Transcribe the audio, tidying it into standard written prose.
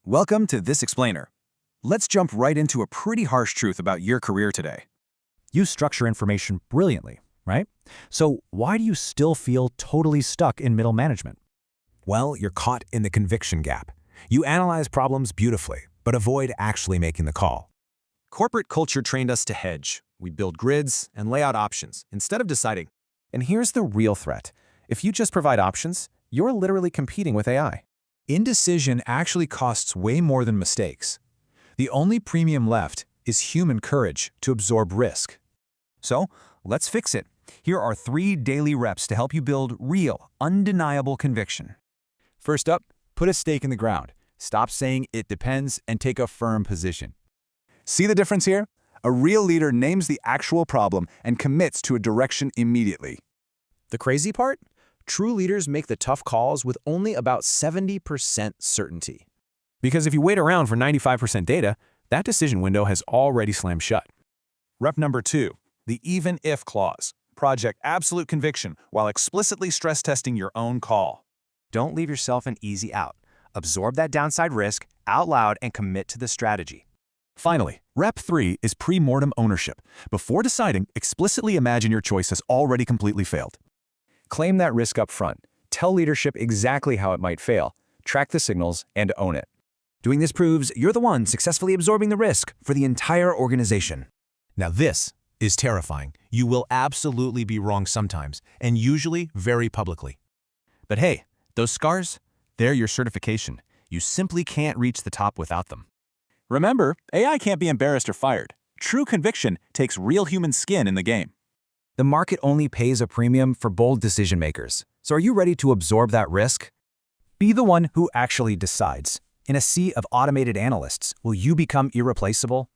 Welcome to This Explainer. Let's jump right into a pretty harsh truth about your career today. You structure information brilliantly, right? So why do you still feel totally stuck in middle management? Well, you're caught in the conviction gap. You analyze problems beautifully, but avoid actually making the call. Corporate culture trained us to hedge. We build grids and lay out options instead of deciding. And here's the real threat. If you just provide options, you're literally competing with AI. Indecision actually costs way more than mistakes. The only premium left is human courage to absorb risk. So, let's fix it. Here are 3 daily reps to help you build real, undeniable conviction. First up, put a stake in the ground. Stop saying it depends and take a firm position. See the difference here? A real leader names the actual problem and commits to a direction immediately. The crazy part? True leaders make the tough calls with only about 70% certainty. Because if you wait around for 95% data, that decision window has already slammed shut. Rep number 2, the even-if clause. Project absolute conviction while explicitly stress testing your own call. Don't leave yourself an easy out. Absorb that downside risk out loud and commit to the strategy. Finally, Rep 3 is pre-mortem ownership. Before deciding, explicitly imagine your choice has already completely failed. Claim that risk up front. Tell leadership exactly how it might fail. Track the signals and own it. Doing this proves you're the one successfully absorbing the risk for the entire organization. Now this is terrifying. You will absolutely be wrong sometimes, and usually very publicly. But hey, those scars, they're your certification. You simply can't reach the top without them. Remember, AI can't be embarrassed or fired. True conviction takes real human skin in the game. The market only pays a premium for bold decision makers. So are you ready to absorb that risk? Be the one who actually decides. In a sea of automated analysts, will you become irreplaceable?